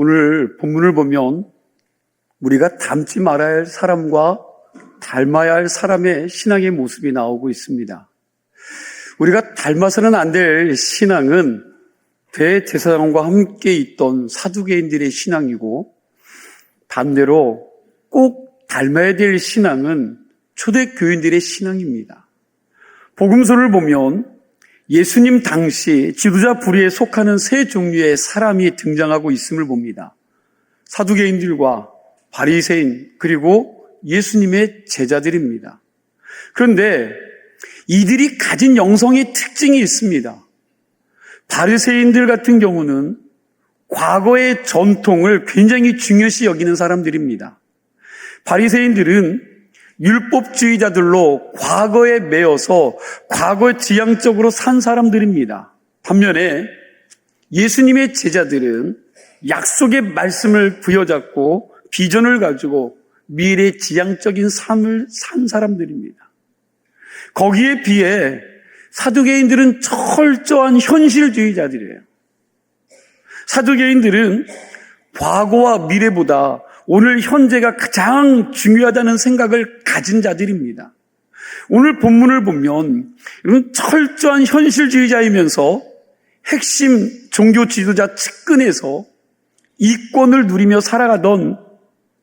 오늘 본문을 보면 우리가 닮지 말아야 할 사람과 닮아야 할 사람의 신앙의 모습이 나오고 있습니다. 우리가 닮아서는 안 될 신앙은 대제사장과 함께 있던 사두개인들의 신앙이고, 반대로 꼭 닮아야 될 신앙은 초대교인들의 신앙입니다. 복음서를 보면 예수님 당시 지도자 부류에 속하는 세 종류의 사람이 등장하고 있음을 봅니다. 사두개인들과 바리새인, 그리고 예수님의 제자들입니다. 그런데 이들이 가진 영성의 특징이 있습니다. 바리새인들 같은 경우는 과거의 전통을 굉장히 중요시 여기는 사람들입니다. 바리새인들은 율법주의자들로 과거에 매여서 과거 지향적으로 산 사람들입니다. 반면에 예수님의 제자들은 약속의 말씀을 부여잡고 비전을 가지고 미래 지향적인 삶을 산 사람들입니다. 거기에 비해 사두개인들은 철저한 현실주의자들이에요. 사두개인들은 과거와 미래보다 오늘 현재가 가장 중요하다는 생각을 가진 자들입니다. 오늘 본문을 보면 이런 철저한 현실주의자이면서 핵심 종교 지도자 측근에서 이권을 누리며 살아가던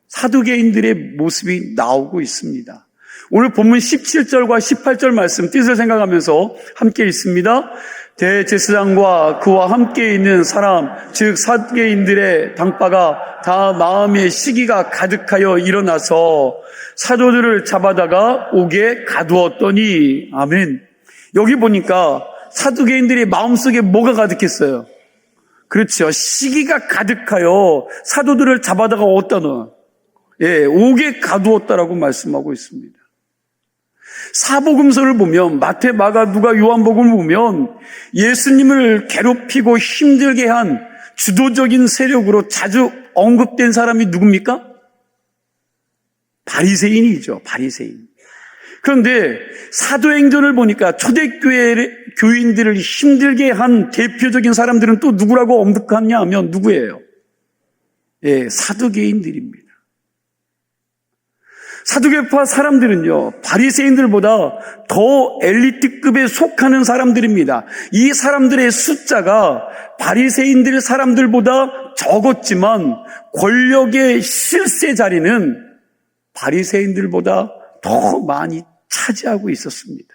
사두개인들의 모습이 나오고 있습니다. 오늘 본문 17절과 18절 말씀 뜻을 생각하면서 함께 읽습니다. 대제사장과 그와 함께 있는 사람, 즉 사두개인들의 당파가 다 마음의 시기가 가득하여 일어나서 사도들을 잡아다가 옥에 가두었더니, 아멘. 여기 보니까 사두개인들의 마음속에 뭐가 가득했어요? 그렇죠. 시기가 가득하여 사도들을 잡아다가 어디다 넣어? 옥에 가두었다라고 말씀하고 있습니다. 사복음서를 보면 마태, 마가, 누가, 요한복음을 보면 예수님을 괴롭히고 힘들게 한 주도적인 세력으로 자주 언급된 사람이 누굽니까? 바리새인이죠. 바리새인. 그런데 사도행전을 보니까 초대교회 교인들을 힘들게 한 대표적인 사람들은 또 누구라고 언급하냐 하면 누구예요? 사두개인들입니다. 사두개파 사람들은요, 바리새인들보다 더 엘리트급에 속하는 사람들입니다. 이 사람들의 숫자가 바리새인들 사람들보다 적었지만 권력의 실세 자리는 바리새인들보다 더 많이 차지하고 있었습니다.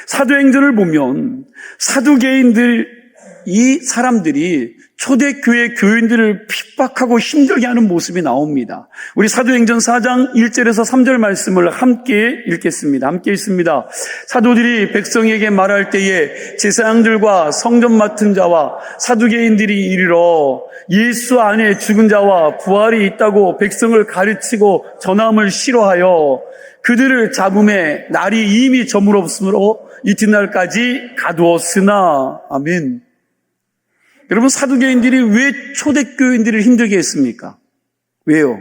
사도행전을 보면 사두개인들, 이 사람들이 초대교회 교인들을 핍박하고 힘들게 하는 모습이 나옵니다. 우리 사도행전 4장 1절에서 3절 말씀을 함께 읽겠습니다. 함께 읽습니다. 사도들이 백성에게 말할 때에 제사장들과 성전 맡은 자와 사두개인들이 이르러 예수 안에 죽은 자와 부활이 있다고 백성을 가르치고 전함을 싫어하여 그들을 잡음에 날이 이미 저물었으므로 이튿날까지 가두었으나. 아멘. 여러분, 사두개인들이 왜 초대교인들을 힘들게 했습니까? 왜요?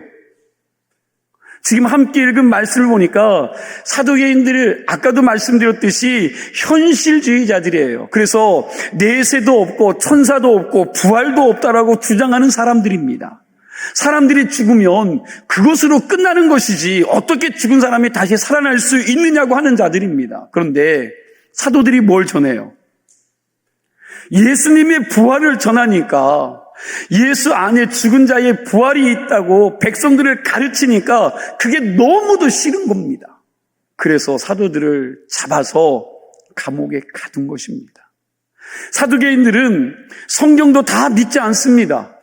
지금 함께 읽은 말씀을 보니까 사두개인들을 아까도 말씀드렸듯이 현실주의자들이에요. 그래서 내세도 없고 천사도 없고 부활도 없다라고 주장하는 사람들입니다. 사람들이 죽으면 그것으로 끝나는 것이지 어떻게 죽은 사람이 다시 살아날 수 있느냐고 하는 자들입니다. 그런데 사도들이 뭘 전해요? 예수님의 부활을 전하니까, 예수 안에 죽은 자의 부활이 있다고 백성들을 가르치니까 그게 너무도 싫은 겁니다. 그래서 사도들을 잡아서 감옥에 가둔 것입니다. 사두개인들은 성경도 다 믿지 않습니다.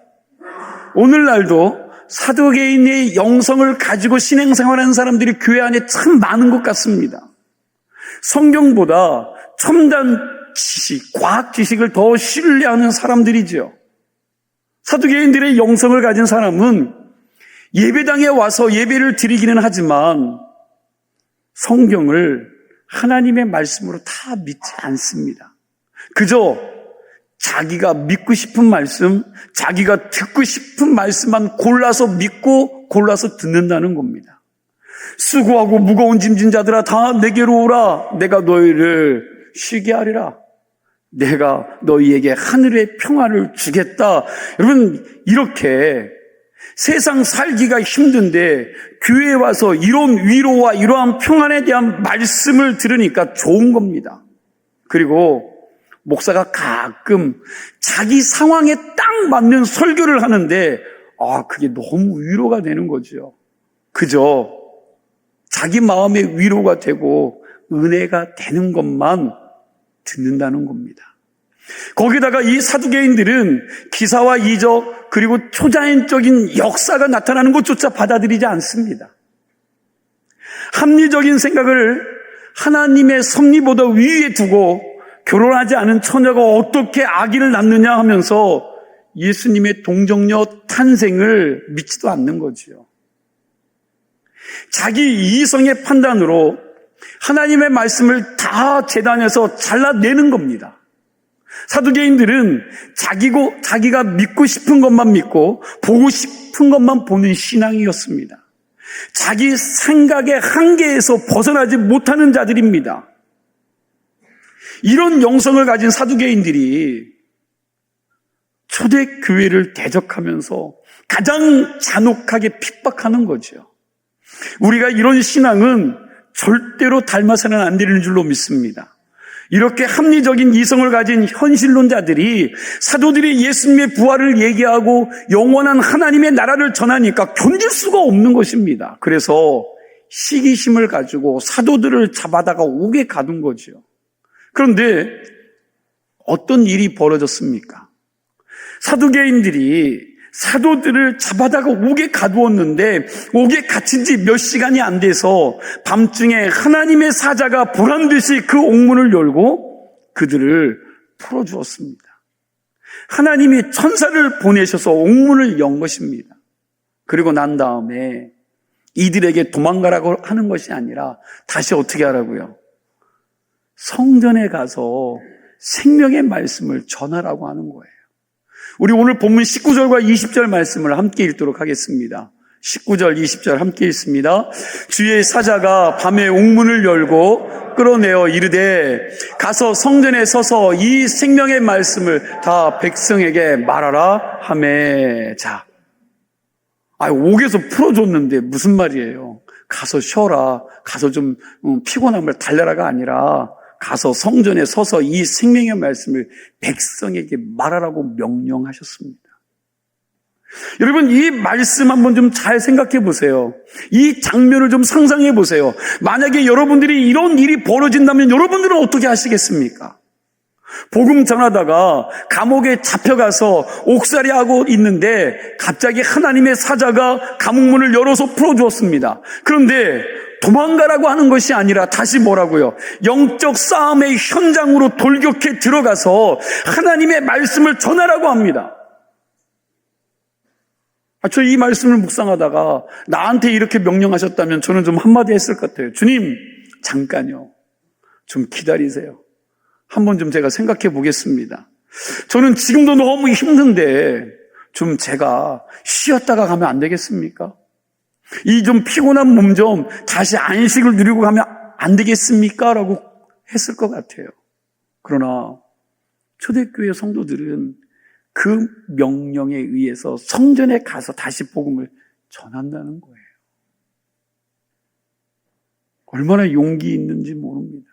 오늘날도 사두개인의 영성을 가지고 신앙생활하는 사람들이 교회 안에 참 많은 것 같습니다. 성경보다 첨단 지식, 과학 지식을 더 신뢰하는 사람들이죠. 사두개인들의 영성을 가진 사람은 예배당에 와서 예배를 드리기는 하지만 성경을 하나님의 말씀으로 다 믿지 않습니다. 그저 자기가 믿고 싶은 말씀, 자기가 듣고 싶은 말씀만 골라서 믿고 골라서 듣는다는 겁니다. 수고하고 무거운 짐진 자들아 다 내게로 오라. 내가 너희를 쉬게 하리라. 내가 너희에게 하늘의 평화를 주겠다. 여러분, 이렇게 세상 살기가 힘든데 교회에 와서 이런 위로와 이러한 평안에 대한 말씀을 들으니까 좋은 겁니다. 그리고 목사가 가끔 자기 상황에 딱 맞는 설교를 하는데 그게 너무 위로가 되는 거죠. 그저 자기 마음의 위로가 되고 은혜가 되는 것만 듣는다는 겁니다. 거기다가 이 사두개인들은 기사와 이적 그리고 초자연적인 역사가 나타나는 것조차 받아들이지 않습니다. 합리적인 생각을 하나님의 섭리보다 위에 두고 결혼하지 않은 처녀가 어떻게 아기를 낳느냐 하면서 예수님의 동정녀 탄생을 믿지도 않는 거지요. 자기 이성의 판단으로 하나님의 말씀을 다 재단해서 잘라내는 겁니다. 사두개인들은 자기가 믿고 싶은 것만 믿고 보고 싶은 것만 보는 신앙이었습니다. 자기 생각의 한계에서 벗어나지 못하는 자들입니다. 이런 영성을 가진 사두개인들이 초대교회를 대적하면서 가장 잔혹하게 핍박하는 거죠. 우리가 이런 신앙은 절대로 닮아서는 안 되는 줄로 믿습니다. 이렇게 합리적인 이성을 가진 현실론자들이 사도들이 예수님의 부활을 얘기하고 영원한 하나님의 나라를 전하니까 견딜 수가 없는 것입니다. 그래서 시기심을 가지고 사도들을 잡아다가 옥에 가둔 거죠. 그런데 어떤 일이 벌어졌습니까? 사두개인들이 사도들을 잡아다가 옥에 가두었는데 옥에 갇힌 지 몇 시간이 안 돼서 밤중에 하나님의 사자가 보란듯이 그 옥문을 열고 그들을 풀어주었습니다. 하나님이 천사를 보내셔서 옥문을 연 것입니다. 그리고 난 다음에 이들에게 도망가라고 하는 것이 아니라 다시 어떻게 하라고요? 성전에 가서 생명의 말씀을 전하라고 하는 거예요. 우리 오늘 본문 19절과 20절 말씀을 함께 읽도록 하겠습니다. 19절, 20절 함께 읽습니다. 주의 사자가 밤에 옥문을 열고 끌어내어 이르되 가서 성전에 서서 이 생명의 말씀을 다 백성에게 말하라 하매. 자, 옥에서 풀어줬는데 무슨 말이에요? 가서 쉬어라. 가서 좀 피곤함을 달래라가 아니라 가서 성전에 서서 이 생명의 말씀을 백성에게 말하라고 명령하셨습니다. 여러분, 이 말씀 한번 좀 잘 생각해 보세요. 이 장면을 좀 상상해 보세요. 만약에 여러분들이 이런 일이 벌어진다면 여러분들은 어떻게 하시겠습니까? 복음 전하다가 감옥에 잡혀가서 옥살이하고 있는데 갑자기 하나님의 사자가 감옥문을 열어서 풀어주었습니다. 그런데 도망가라고 하는 것이 아니라 다시 뭐라고요? 영적 싸움의 현장으로 돌격해 들어가서 하나님의 말씀을 전하라고 합니다. 저 이 말씀을 묵상하다가 나한테 이렇게 명령하셨다면 저는 좀 한마디 했을 것 같아요. 주님, 잠깐요. 좀 기다리세요. 한번 좀 제가 생각해 보겠습니다. 저는 지금도 너무 힘든데 좀 제가 쉬었다가 가면 안 되겠습니까? 이 좀 피곤한 몸 좀 다시 안식을 누리고 가면 안 되겠습니까? 라고 했을 것 같아요. 그러나 초대교회 성도들은 그 명령에 의해서 성전에 가서 다시 복음을 전한다는 거예요. 얼마나 용기 있는지 모릅니다.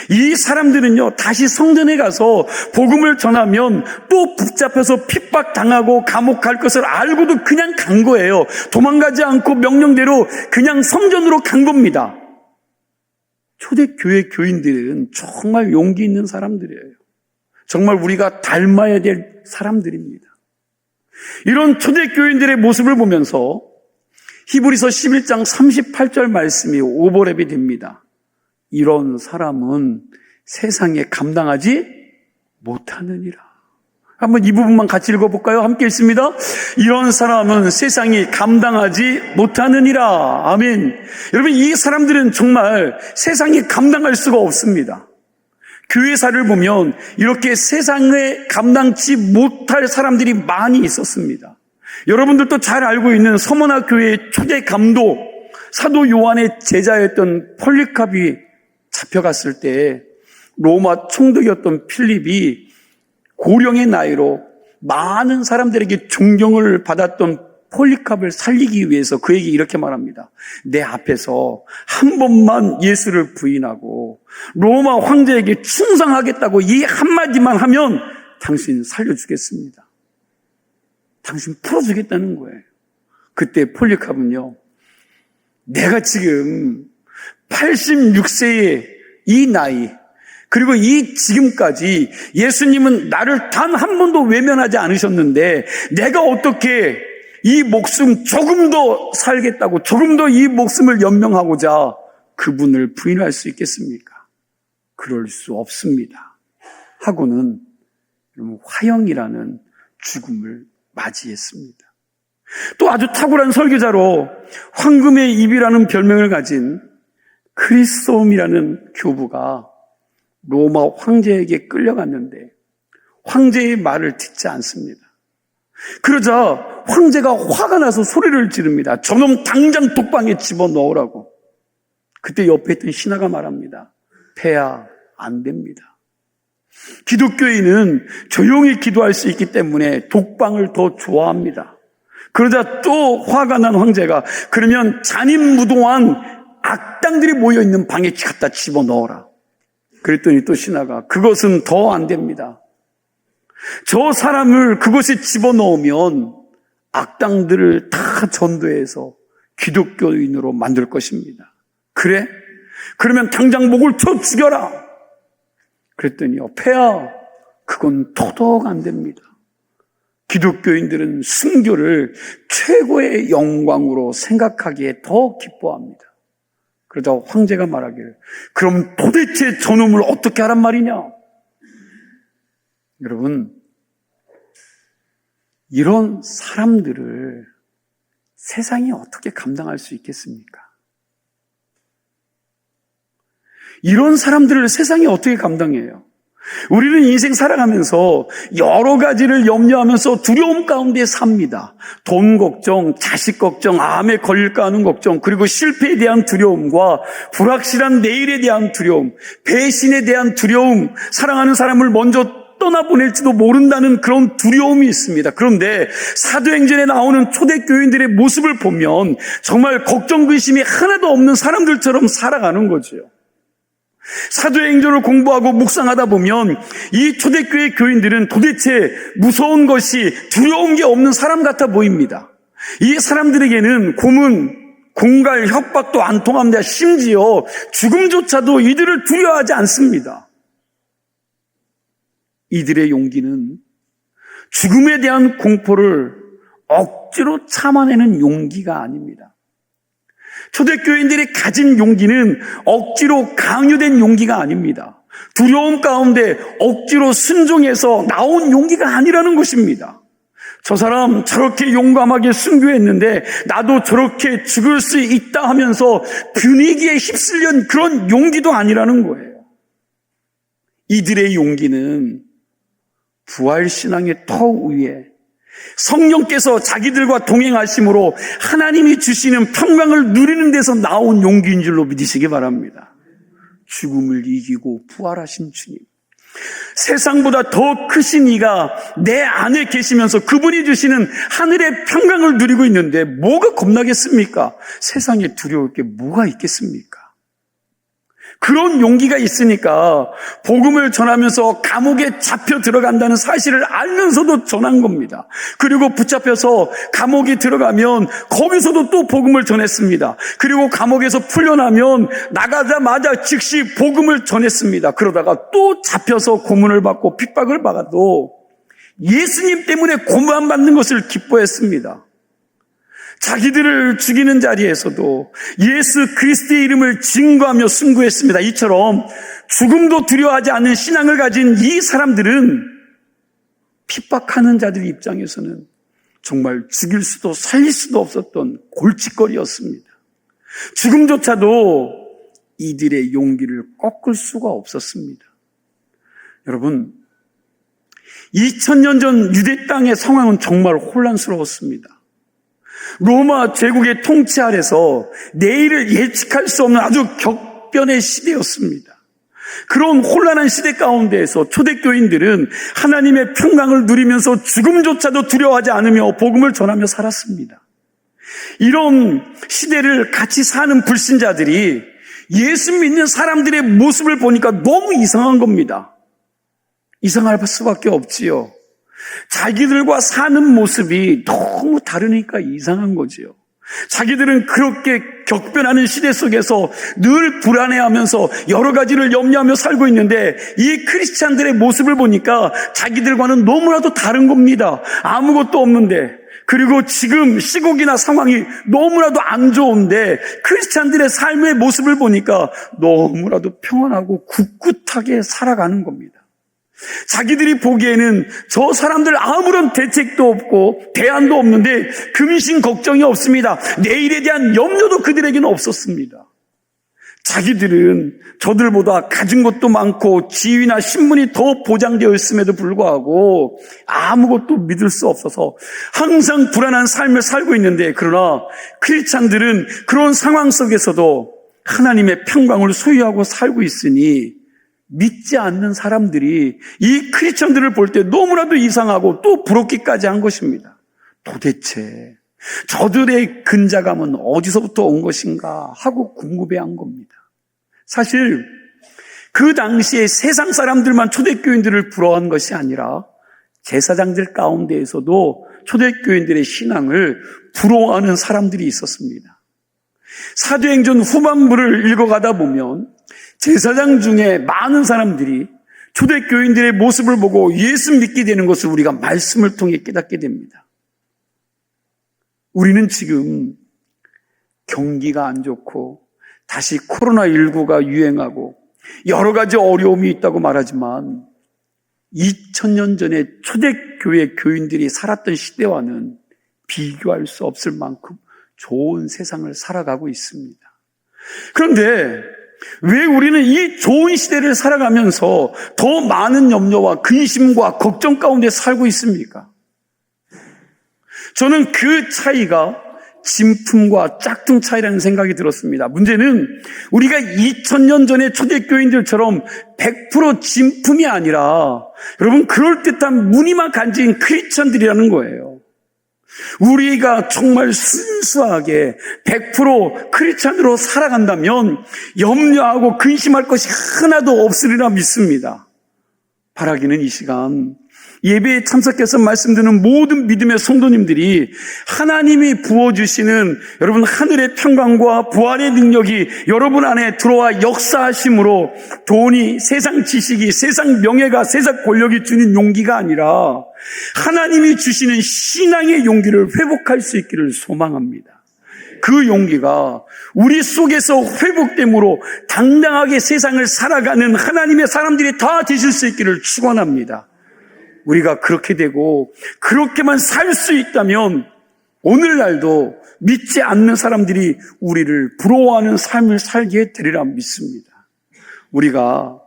이 사람들은요, 다시 성전에 가서 복음을 전하면 또 붙잡혀서 핍박당하고 감옥 갈 것을 알고도 그냥 간 거예요. 도망가지 않고 명령대로 그냥 성전으로 간 겁니다. 초대교회 교인들은 정말 용기 있는 사람들이에요. 정말 우리가 닮아야 될 사람들입니다. 이런 초대교인들의 모습을 보면서 히브리서 11장 38절 말씀이 오버랩이 됩니다. 이런 사람은 세상에 감당하지 못하느니라. 한번 이 부분만 같이 읽어볼까요? 함께 읽습니다. 이런 사람은 세상이 감당하지 못하느니라. 아멘. 여러분, 이 사람들은 정말 세상이 감당할 수가 없습니다. 교회사를 보면 이렇게 세상에 감당치 못할 사람들이 많이 있었습니다. 여러분들도 잘 알고 있는 서머나 교회의 초대 감독, 사도 요한의 제자였던 폴리캅이 잡혀갔을 때 로마 총독이었던 필립이 고령의 나이로 많은 사람들에게 존경을 받았던 폴리캅을 살리기 위해서 그에게 이렇게 말합니다. 내 앞에서 한 번만 예수를 부인하고 로마 황제에게 충성하겠다고 이 한마디만 하면 당신 살려주겠습니다. 당신 풀어주겠다는 거예요. 그때 폴리캅은요, 내가 지금 86세의 이 나이, 그리고 이 지금까지 예수님은 나를 단 한 번도 외면하지 않으셨는데 내가 어떻게 이 목숨 조금 더 살겠다고, 조금 더 이 목숨을 연명하고자 그분을 부인할 수 있겠습니까? 그럴 수 없습니다. 하고는 화형이라는 죽음을 맞이했습니다. 또 아주 탁월한 설교자로 황금의 입이라는 별명을 가진 크리스톰이라는 교부가 로마 황제에게 끌려갔는데 황제의 말을 듣지 않습니다. 그러자 황제가 화가 나서 소리를 지릅니다. 저놈 당장 독방에 집어넣으라고. 그때 옆에 있던 신하가 말합니다. 폐하, 안 됩니다. 기독교인은 조용히 기도할 수 있기 때문에 독방을 더 좋아합니다. 그러자 또 화가 난 황제가 그러면 잔인무도한 악당들이 모여있는 방에 갖다 집어넣어라. 그랬더니 또 신하가 그것은 더 안 됩니다. 저 사람을 그것에 집어넣으면 악당들을 다 전도해서 기독교인으로 만들 것입니다. 그래? 그러면 당장 목을 쳐 죽여라. 그랬더니요, 폐하, 그건 도덕 안 됩니다. 기독교인들은 순교를 최고의 영광으로 생각하기에 더 기뻐합니다. 그러자 황제가 말하기를 그럼 도대체 저놈을 어떻게 하란 말이냐? 여러분, 이런 사람들을 세상이 어떻게 감당할 수 있겠습니까? 이런 사람들을 세상이 어떻게 감당해요? 우리는 인생 살아가면서 여러 가지를 염려하면서 두려움 가운데 삽니다. 돈 걱정, 자식 걱정, 암에 걸릴까 하는 걱정, 그리고 실패에 대한 두려움과 불확실한 내일에 대한 두려움, 배신에 대한 두려움, 사랑하는 사람을 먼저 떠나보낼지도 모른다는 그런 두려움이 있습니다. 그런데 사도행전에 나오는 초대교인들의 모습을 보면 정말 걱정, 근심이 하나도 없는 사람들처럼 살아가는 거죠. 사도행전을 공부하고 묵상하다 보면 이 초대교회 교인들은 도대체 무서운 것이 두려운 게 없는 사람 같아 보입니다. 이 사람들에게는 고문, 공갈, 협박도 안 통합니다. 심지어 죽음조차도 이들을 두려워하지 않습니다. 이들의 용기는 죽음에 대한 공포를 억지로 참아내는 용기가 아닙니다. 초대교인들이 가진 용기는 억지로 강요된 용기가 아닙니다. 두려움 가운데 억지로 순종해서 나온 용기가 아니라는 것입니다. 저 사람 저렇게 용감하게 순교했는데 나도 저렇게 죽을 수 있다 하면서 분위기에 휩쓸린 그런 용기도 아니라는 거예요. 이들의 용기는 부활신앙의 터 위에 성령께서 자기들과 동행하심으로 하나님이 주시는 평강을 누리는 데서 나온 용기인 줄로 믿으시기 바랍니다. 죽음을 이기고 부활하신 주님, 세상보다 더 크신 이가 내 안에 계시면서 그분이 주시는 하늘의 평강을 누리고 있는데 뭐가 겁나겠습니까? 세상에 두려울 게 뭐가 있겠습니까? 그런 용기가 있으니까 복음을 전하면서 감옥에 잡혀 들어간다는 사실을 알면서도 전한 겁니다. 그리고 붙잡혀서 감옥에 들어가면 거기서도 또 복음을 전했습니다. 그리고 감옥에서 풀려나면 나가자마자 즉시 복음을 전했습니다. 그러다가 또 잡혀서 고문을 받고 핍박을 받아도 예수님 때문에 고문받는 것을 기뻐했습니다. 자기들을 죽이는 자리에서도 예수 그리스도의 이름을 증거하며 승부했습니다. 이처럼 죽음도 두려워하지 않는 신앙을 가진 이 사람들은 핍박하는 자들 입장에서는 정말 죽일 수도 살릴 수도 없었던 골칫거리였습니다. 죽음조차도 이들의 용기를 꺾을 수가 없었습니다. 여러분, 2000년 전 유대 땅의 상황은 정말 혼란스러웠습니다. 로마 제국의 통치 아래서 내일을 예측할 수 없는 아주 격변의 시대였습니다. 그런 혼란한 시대 가운데에서 초대교인들은 하나님의 평강을 누리면서 죽음조차도 두려워하지 않으며 복음을 전하며 살았습니다. 이런 시대를 같이 사는 불신자들이 예수 믿는 사람들의 모습을 보니까 너무 이상한 겁니다. 이상할 수밖에 없지요. 자기들과 사는 모습이 너무 다르니까 이상한 거지요. 자기들은 그렇게 격변하는 시대 속에서 늘 불안해하면서 여러 가지를 염려하며 살고 있는데 이 크리스찬들의 모습을 보니까 자기들과는 너무나도 다른 겁니다. 아무것도 없는데, 그리고 지금 시국이나 상황이 너무나도 안 좋은데 크리스찬들의 삶의 모습을 보니까 너무나도 평안하고 굳굳하게 살아가는 겁니다. 자기들이 보기에는 저 사람들 아무런 대책도 없고 대안도 없는데 근심 걱정이 없습니다. 내일에 대한 염려도 그들에게는 없었습니다. 자기들은 저들보다 가진 것도 많고 지위나 신분이 더 보장되어 있음에도 불구하고 아무것도 믿을 수 없어서 항상 불안한 삶을 살고 있는데, 그러나 크리스찬들은 그런 상황 속에서도 하나님의 평강을 소유하고 살고 있으니 믿지 않는 사람들이 이 크리스천들을 볼 때 너무나도 이상하고 또 부럽기까지 한 것입니다. 도대체 저들의 근자감은 어디서부터 온 것인가 하고 궁금해한 겁니다. 사실 그 당시에 세상 사람들만 초대교인들을 부러워한 것이 아니라 제사장들 가운데에서도 초대교인들의 신앙을 부러워하는 사람들이 있었습니다. 사도행전 후반부를 읽어가다 보면 제사장 중에 많은 사람들이 초대교인들의 모습을 보고 예수 믿게 되는 것을 우리가 말씀을 통해 깨닫게 됩니다. 우리는 지금 경기가 안 좋고 다시 코로나19가 유행하고 여러 가지 어려움이 있다고 말하지만 2000년 전에 초대교회 교인들이 살았던 시대와는 비교할 수 없을 만큼 좋은 세상을 살아가고 있습니다. 그런데 왜 우리는 이 좋은 시대를 살아가면서 더 많은 염려와 근심과 걱정 가운데 살고 있습니까? 저는 그 차이가 진품과 짝퉁 차이라는 생각이 들었습니다. 문제는 우리가 2000년 전의 초대교인들처럼 100% 진품이 아니라 여러분 그럴듯한 무늬만 간직인 크리스천들이라는 거예요. 우리가 정말 순수하게 100% 크리스찬으로 살아간다면 염려하고 근심할 것이 하나도 없으리라 믿습니다. 바라기는 이 시간 예배에 참석해서 말씀 듣는 모든 믿음의 성도님들이 하나님이 부어주시는 여러분 하늘의 평강과 부활의 능력이 여러분 안에 들어와 역사하심으로 돈이, 세상 지식이, 세상 명예가, 세상 권력이 주는 용기가 아니라 하나님이 주시는 신앙의 용기를 회복할 수 있기를 소망합니다. 그 용기가 우리 속에서 회복됨으로 당당하게 세상을 살아가는 하나님의 사람들이 다 되실 수 있기를 축원합니다. 우리가 그렇게 되고 그렇게만 살 수 있다면 오늘날도 믿지 않는 사람들이 우리를 부러워하는 삶을 살게 되리라 믿습니다. 우리가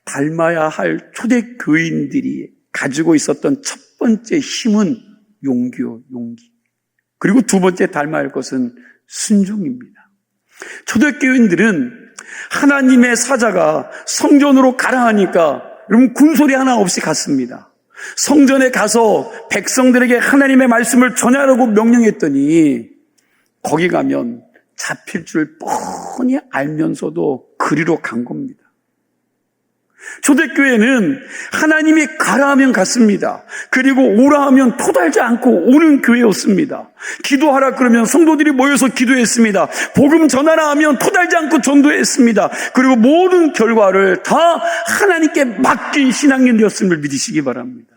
닮아야 할 초대교인들이 가지고 있었던 첫 번째 힘은 용기요, 용기. 그리고 두 번째 닮아야 할 것은 순종입니다. 초대교인들은 하나님의 사자가 성전으로 가라 하니까 여러분 군소리 하나 없이 갔습니다. 성전에 가서 백성들에게 하나님의 말씀을 전하라고 명령했더니 거기 가면 잡힐 줄 뻔히 알면서도 그리로 간 겁니다. 초대교회는 하나님이 가라 하면 갔습니다. 그리고 오라 하면 토달지 않고 오는 교회였습니다. 기도하라 그러면 성도들이 모여서 기도했습니다. 복음 전하라 하면 토달지 않고 전도했습니다. 그리고 모든 결과를 다 하나님께 맡긴 신앙인이었음을 믿으시기 바랍니다.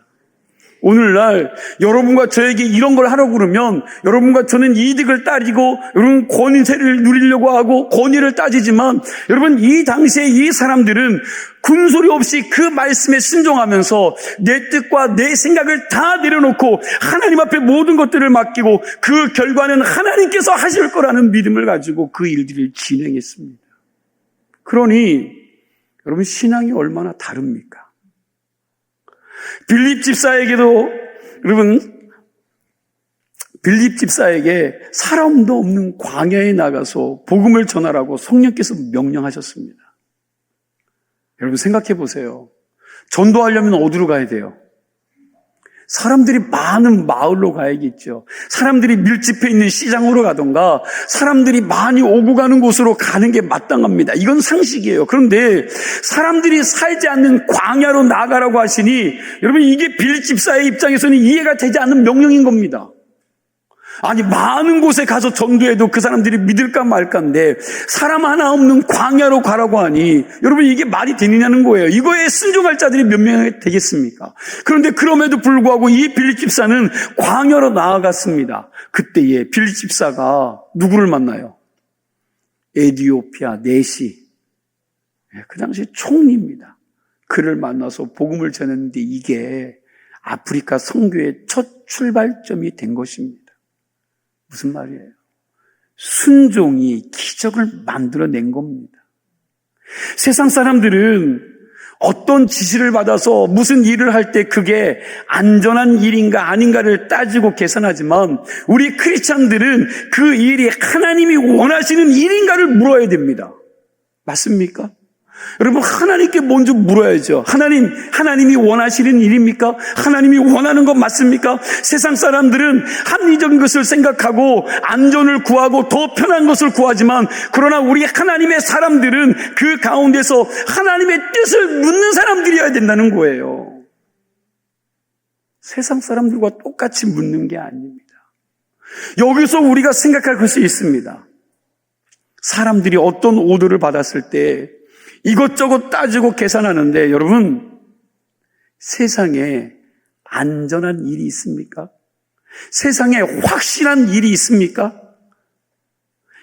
오늘날 여러분과 저에게 이런 걸 하라고 그러면 여러분과 저는 이득을 따지고 여러분 권세를 누리려고 하고 권위를 따지지만 여러분 이 당시에 이 사람들은 군소리 없이 그 말씀에 순종하면서 내 뜻과 내 생각을 다 내려놓고 하나님 앞에 모든 것들을 맡기고 그 결과는 하나님께서 하실 거라는 믿음을 가지고 그 일들을 진행했습니다. 그러니 여러분 신앙이 얼마나 다릅니까? 빌립 집사에게도 여러분 빌립 집사에게 사람도 없는 광야에 나가서 복음을 전하라고 성령께서 명령하셨습니다. 여러분 생각해 보세요. 전도하려면 어디로 가야 돼요? 사람들이 많은 마을로 가야겠죠. 사람들이 밀집해 있는 시장으로 가던가 사람들이 많이 오고 가는 곳으로 가는 게 마땅합니다. 이건 상식이에요. 그런데 사람들이 살지 않는 광야로 나가라고 하시니 여러분 이게 빌립 집사의 입장에서는 이해가 되지 않는 명령인 겁니다. 아니 많은 곳에 가서 전도해도 그 사람들이 믿을까 말까인데 사람 하나 없는 광야로 가라고 하니 여러분 이게 말이 되느냐는 거예요. 이거에 순종할 자들이 몇 명이 되겠습니까? 그런데 그럼에도 불구하고 이 빌립 집사는 광야로 나아갔습니다. 그때에 빌립 집사가 누구를 만나요? 에티오피아 네시, 그 당시 총리입니다. 그를 만나서 복음을 전했는데 이게 아프리카 선교의 첫 출발점이 된 것입니다. 무슨 말이에요? 순종이 기적을 만들어낸 겁니다. 세상 사람들은 어떤 지시를 받아서 무슨 일을 할 때 그게 안전한 일인가 아닌가를 따지고 계산하지만 우리 크리스찬들은 그 일이 하나님이 원하시는 일인가를 물어야 됩니다. 맞습니까? 여러분 하나님께 먼저 물어야죠. 하나님이 원하시는 일입니까? 하나님이 원하는 것 맞습니까? 세상 사람들은 합리적인 것을 생각하고 안전을 구하고 더 편한 것을 구하지만 그러나 우리 하나님의 사람들은 그 가운데서 하나님의 뜻을 묻는 사람들이어야 된다는 거예요. 세상 사람들과 똑같이 묻는 게 아닙니다. 여기서 우리가 생각할 것이 있습니다. 사람들이 어떤 오더를 받았을 때 이것저것 따지고 계산하는데 여러분 세상에 안전한 일이 있습니까? 세상에 확실한 일이 있습니까?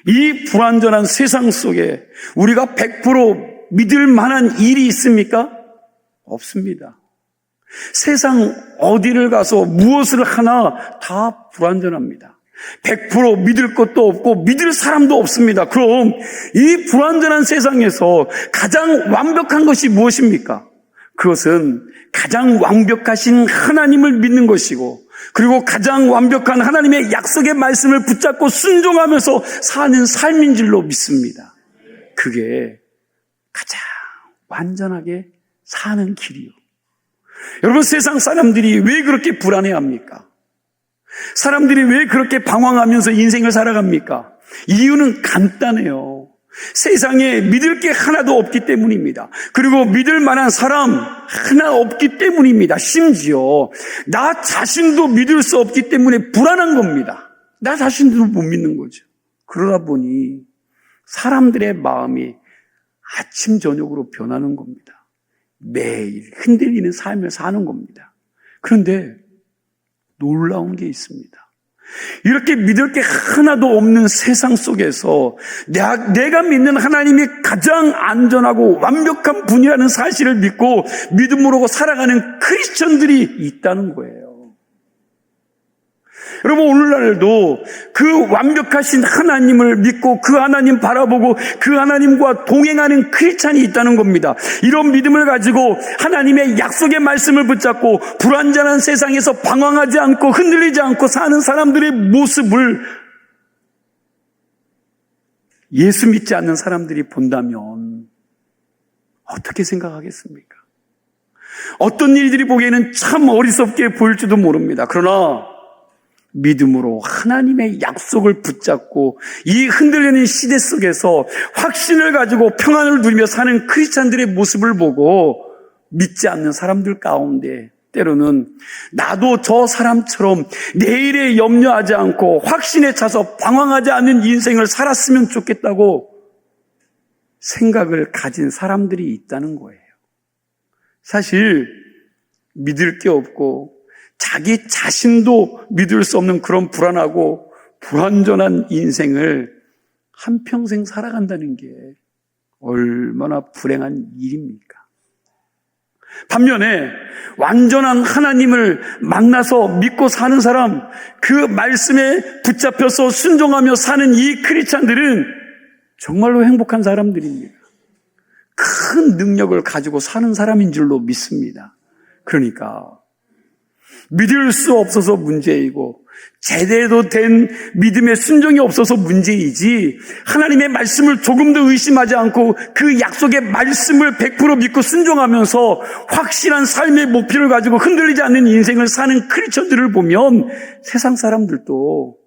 이 불안전한 세상 속에 우리가 100% 믿을 만한 일이 있습니까? 없습니다. 세상 어디를 가서 무엇을 하나 다 불안전합니다. 100% 믿을 것도 없고 믿을 사람도 없습니다. 그럼 이 불완전한 세상에서 가장 완벽한 것이 무엇입니까? 그것은 가장 완벽하신 하나님을 믿는 것이고 그리고 가장 완벽한 하나님의 약속의 말씀을 붙잡고 순종하면서 사는 삶인 줄로 믿습니다. 그게 가장 완전하게 사는 길이요. 여러분 세상 사람들이 왜 그렇게 불안해합니까? 사람들이 왜 그렇게 방황하면서 인생을 살아갑니까? 이유는 간단해요. 세상에 믿을 게 하나도 없기 때문입니다. 그리고 믿을 만한 사람 하나 없기 때문입니다. 심지어 나 자신도 믿을 수 없기 때문에 불안한 겁니다. 나 자신도 못 믿는 거죠. 그러다 보니 사람들의 마음이 아침 저녁으로 변하는 겁니다. 매일 흔들리는 삶을 사는 겁니다. 그런데 놀라운 게 있습니다. 이렇게 믿을 게 하나도 없는 세상 속에서 내가 믿는 하나님이 가장 안전하고 완벽한 분이라는 사실을 믿고 믿음으로 살아가는 크리스천들이 있다는 거예요. 여러분 오늘날도 그 완벽하신 하나님을 믿고 그 하나님 바라보고 그 하나님과 동행하는 크리스찬이 있다는 겁니다. 이런 믿음을 가지고 하나님의 약속의 말씀을 붙잡고 불완전한 세상에서 방황하지 않고 흔들리지 않고 사는 사람들의 모습을 예수 믿지 않는 사람들이 본다면 어떻게 생각하겠습니까? 어떤 일들이 보기에는 참 어리석게 보일지도 모릅니다. 그러나 믿음으로 하나님의 약속을 붙잡고 이 흔들리는 시대 속에서 확신을 가지고 평안을 누리며 사는 크리스찬들의 모습을 보고 믿지 않는 사람들 가운데 때로는 나도 저 사람처럼 내일에 염려하지 않고 확신에 차서 방황하지 않는 인생을 살았으면 좋겠다고 생각을 가진 사람들이 있다는 거예요. 사실 믿을 게 없고 자기 자신도 믿을 수 없는 그런 불안하고 불완전한 인생을 한평생 살아간다는 게 얼마나 불행한 일입니까? 반면에 완전한 하나님을 만나서 믿고 사는 사람, 그 말씀에 붙잡혀서 순종하며 사는 이 크리스찬들은 정말로 행복한 사람들입니다. 큰 능력을 가지고 사는 사람인 줄로 믿습니다. 그러니까 믿을 수 없어서 문제이고 제대로 된 믿음의 순종이 없어서 문제이지, 하나님의 말씀을 조금 더 의심하지 않고 그 약속의 말씀을 100% 믿고 순종하면서 확실한 삶의 목표를 가지고 흔들리지 않는 인생을 사는 크리스천들을 보면 세상 사람들도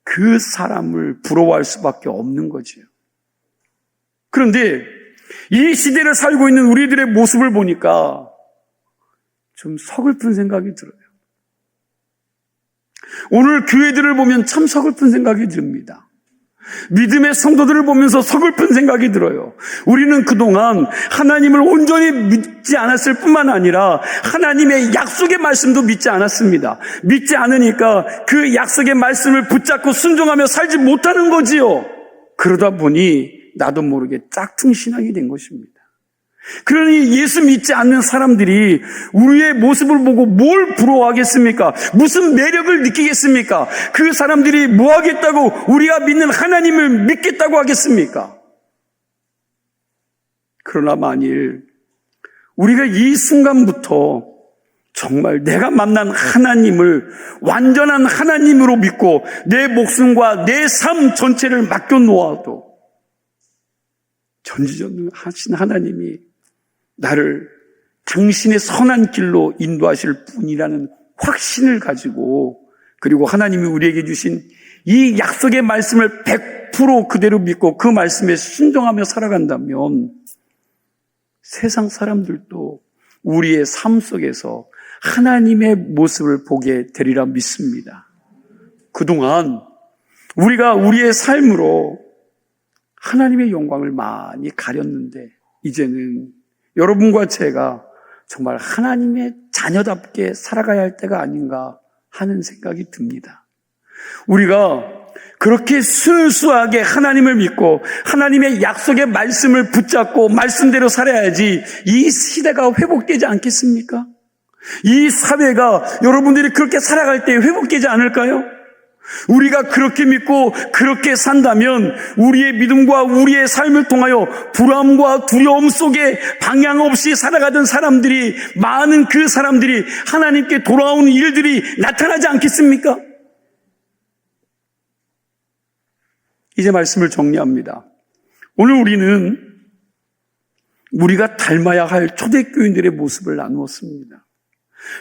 그 사람을 부러워할 수밖에 없는 거지요. 그런데 이 시대를 살고 있는 우리들의 모습을 보니까 좀 서글픈 생각이 들어요. 오늘 교회들을 보면 참 서글픈 생각이 듭니다. 믿음의 성도들을 보면서 서글픈 생각이 들어요. 우리는 그동안 하나님을 온전히 믿지 않았을 뿐만 아니라 하나님의 약속의 말씀도 믿지 않았습니다. 믿지 않으니까 그 약속의 말씀을 붙잡고 순종하며 살지 못하는 거지요. 그러다 보니 나도 모르게 짝퉁 신앙이 된 것입니다. 그러니 예수 믿지 않는 사람들이 우리의 모습을 보고 뭘 부러워하겠습니까? 무슨 매력을 느끼겠습니까? 그 사람들이 뭐 하겠다고 우리가 믿는 하나님을 믿겠다고 하겠습니까? 그러나 만일 우리가 이 순간부터 정말 내가 만난 하나님을 완전한 하나님으로 믿고 내 목숨과 내 삶 전체를 맡겨놓아도 전지전능하신 하나님이 나를 당신의 선한 길로 인도하실 분이라는 확신을 가지고, 그리고 하나님이 우리에게 주신 이 약속의 말씀을 100% 그대로 믿고 그 말씀에 순종하며 살아간다면 세상 사람들도 우리의 삶 속에서 하나님의 모습을 보게 되리라 믿습니다. 그동안 우리가 우리의 삶으로 하나님의 영광을 많이 가렸는데 이제는 여러분과 제가 정말 하나님의 자녀답게 살아가야 할 때가 아닌가 하는 생각이 듭니다. 우리가 그렇게 순수하게 하나님을 믿고 하나님의 약속의 말씀을 붙잡고 말씀대로 살아야지 이 시대가 회복되지 않겠습니까? 이 사회가 여러분들이 그렇게 살아갈 때 회복되지 않을까요? 우리가 그렇게 믿고 그렇게 산다면 우리의 믿음과 우리의 삶을 통하여 불안과 두려움 속에 방향 없이 살아가던 사람들이, 많은 그 사람들이 하나님께 돌아오는 일들이 나타나지 않겠습니까? 이제 말씀을 정리합니다. 오늘 우리는 우리가 닮아야 할 초대교인들의 모습을 나누었습니다.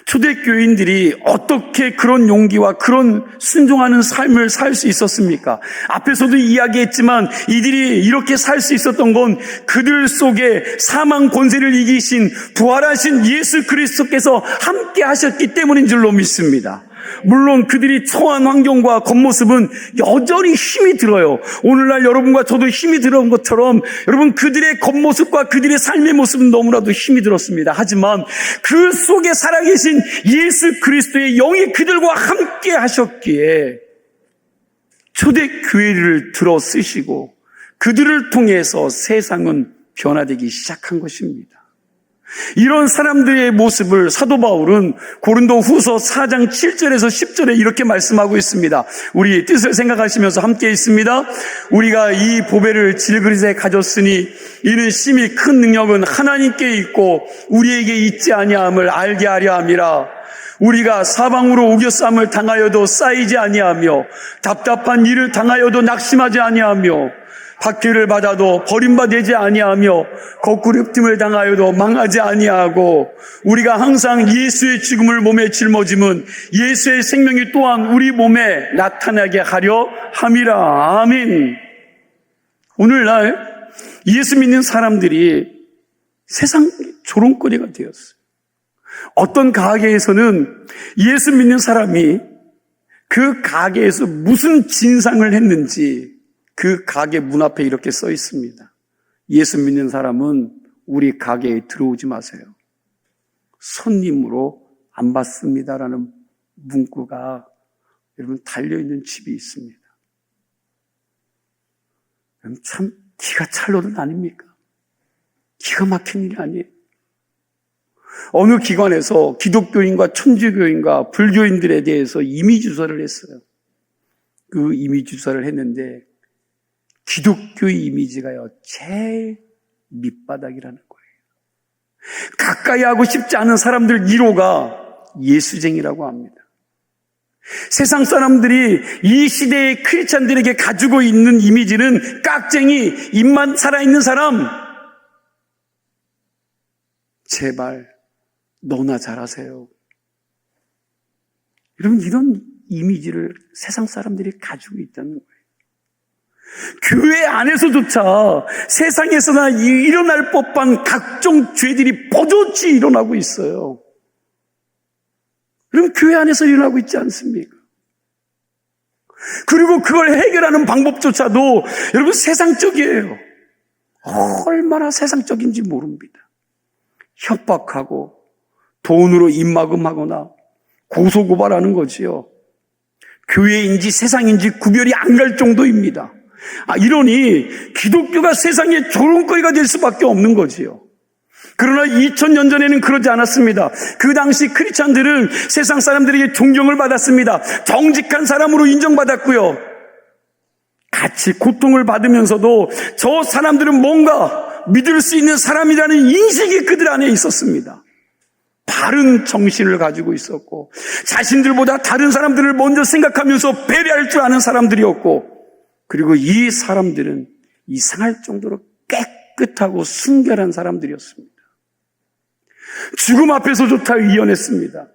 초대교인들이 어떻게 그런 용기와 그런 순종하는 삶을 살 수 있었습니까? 앞에서도 이야기했지만 이들이 이렇게 살 수 있었던 건 그들 속에 사망 권세를 이기신 부활하신 예수 그리스도께서 함께 하셨기 때문인 줄로 믿습니다. 물론 그들이 처한 환경과 겉모습은 여전히 힘이 들어요. 오늘날 여러분과 저도 힘이 들어온 것처럼 여러분 그들의 겉모습과 그들의 삶의 모습은 너무나도 힘이 들었습니다. 하지만 그 속에 살아계신 예수 그리스도의 영이 그들과 함께 하셨기에 초대교회를 들어 쓰시고 그들을 통해서 세상은 변화되기 시작한 것입니다. 이런 사람들의 모습을 사도 바울은 고린도 후서 4장 7절에서 10절에 이렇게 말씀하고 있습니다. 우리 뜻을 생각하시면서 함께 있습니다. 우리가 이 보배를 질그릇에 가졌으니 이는 심히 큰 능력은 하나님께 있고 우리에게 있지 아니함을 알게 하려 함이라. 우리가 사방으로 우겨쌈을 당하여도 쌓이지 아니하며 답답한 일을 당하여도 낙심하지 아니하며 박해를 받아도 버림받지 아니하며 거꾸름을 당하여도 망하지 아니하고 우리가 항상 예수의 죽음을 몸에 짊어짐은 예수의 생명이 또한 우리 몸에 나타나게 하려 함이라. 아멘. 오늘날 예수 믿는 사람들이 세상 조롱거리가 되었어요. 어떤 가게에서는 예수 믿는 사람이 그 가게에서 무슨 진상을 했는지 그 가게 문 앞에 이렇게 써 있습니다. 예수 믿는 사람은 우리 가게에 들어오지 마세요. 손님으로 안 받습니다라는 문구가 여러분 달려있는 집이 있습니다. 참 기가 찰 노릇 아닙니까? 기가 막힌 일이 아니에요. 어느 기관에서 기독교인과 천주교인과 불교인들에 대해서 이미주사를 했어요. 그 이미주사를 했는데 기독교의 이미지가요 제일 밑바닥이라는 거예요. 가까이 하고 싶지 않은 사람들 1호가 예수쟁이라고 합니다. 세상 사람들이 이 시대의 크리스찬들에게 가지고 있는 이미지는 깍쟁이, 입만 살아있는 사람. 제발 너나 잘하세요. 여러분, 이런 이미지를 세상 사람들이 가지고 있다는 거예요. 교회 안에서조차 세상에서나 일어날 법한 각종 죄들이 버젓이 일어나고 있어요. 그럼 교회 안에서 일어나고 있지 않습니까? 그리고 그걸 해결하는 방법조차도 여러분 세상적이에요. 얼마나 세상적인지 모릅니다. 협박하고 돈으로 입막음하거나 고소고발하는 거지요. 교회인지 세상인지 구별이 안 갈 정도입니다. 이러니 기독교가 세상의 조롱거리가 될 수밖에 없는 거지요. 그러나 2000년 전에는 그러지 않았습니다. 그 당시 크리스찬들은 세상 사람들에게 존경을 받았습니다. 정직한 사람으로 인정받았고요. 같이 고통을 받으면서도 저 사람들은 뭔가 믿을 수 있는 사람이라는 인식이 그들 안에 있었습니다. 바른 정신을 가지고 있었고 자신들보다 다른 사람들을 먼저 생각하면서 배려할 줄 아는 사람들이었고, 그리고 이 사람들은 이상할 정도로 깨끗하고 순결한 사람들이었습니다. 죽음 앞에서조차 의연했습니다.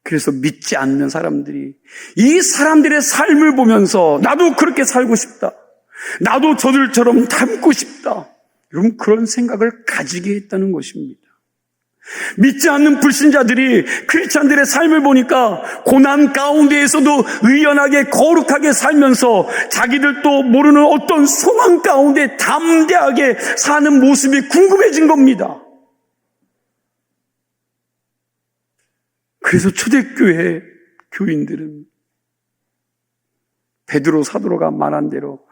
그래서 믿지 않는 사람들이 이 사람들의 삶을 보면서 나도 그렇게 살고 싶다, 나도 저들처럼 닮고 싶다, 여러분 그런 생각을 가지게 했다는 것입니다. 믿지 않는 불신자들이 크리스찬들의 삶을 보니까 고난 가운데에서도 의연하게 거룩하게 살면서 자기들도 모르는 어떤 소망 가운데 담대하게 사는 모습이 궁금해진 겁니다. 그래서 초대교회 교인들은 베드로 사도가 말한 대로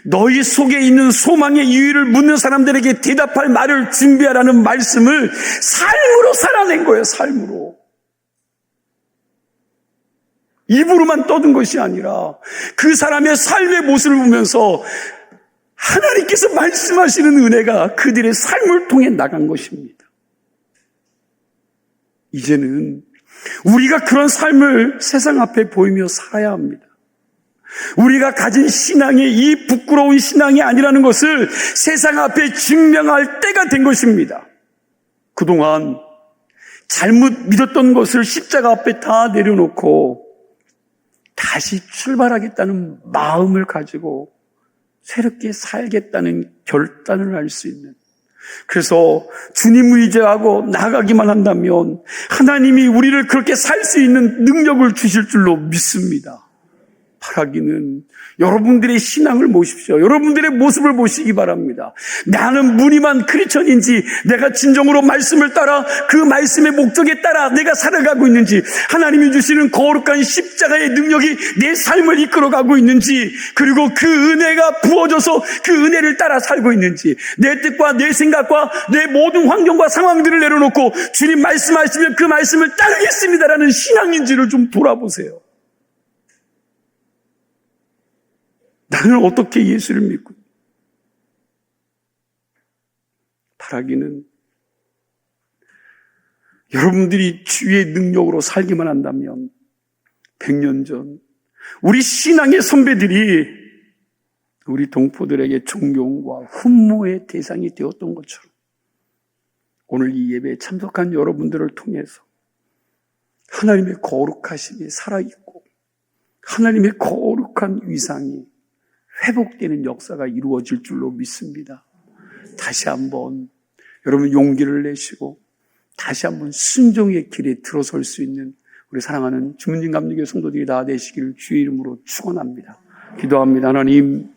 너희 속에 있는 소망의 이유를 묻는 사람들에게 대답할 말을 준비하라는 말씀을 삶으로 살아낸 거예요. 삶으로. 입으로만 떠든 것이 아니라 그 사람의 삶의 모습을 보면서 하나님께서 말씀하시는 은혜가 그들의 삶을 통해 나간 것입니다. 이제는 우리가 그런 삶을 세상 앞에 보이며 살아야 합니다. 우리가 가진 신앙이 이 부끄러운 신앙이 아니라는 것을 세상 앞에 증명할 때가 된 것입니다. 그동안 잘못 믿었던 것을 십자가 앞에 다 내려놓고 다시 출발하겠다는 마음을 가지고 새롭게 살겠다는 결단을 할 수 있는, 그래서 주님을 의지하고 나가기만 한다면 하나님이 우리를 그렇게 살 수 있는 능력을 주실 줄로 믿습니다. 바라기는 여러분들의 신앙을 보십시오. 여러분들의 모습을 보시기 바랍니다. 나는 무늬만 크리스천인지, 내가 진정으로 말씀을 따라 그 말씀의 목적에 따라 내가 살아가고 있는지, 하나님이 주시는 거룩한 십자가의 능력이 내 삶을 이끌어가고 있는지, 그리고 그 은혜가 부어져서 그 은혜를 따라 살고 있는지, 내 뜻과 내 생각과 내 모든 환경과 상황들을 내려놓고 주님 말씀하시면 그 말씀을 따르겠습니다라는 신앙인지를 좀 돌아보세요. 나는 어떻게 예수를 믿고, 바라기는 여러분들이 주의 능력으로 살기만 한다면 100년 전 우리 신앙의 선배들이 우리 동포들에게 존경과 흠모의 대상이 되었던 것처럼 오늘 이 예배에 참석한 여러분들을 통해서 하나님의 거룩하심이 살아있고 하나님의 거룩한 위상이 회복되는 역사가 이루어질 줄로 믿습니다. 다시 한번 여러분 용기를 내시고 다시 한번 순종의 길에 들어설 수 있는 우리 사랑하는 주문진 감리교 성도들이 다 되시기를 주의 이름으로 축원합니다. 기도합니다. 하나님,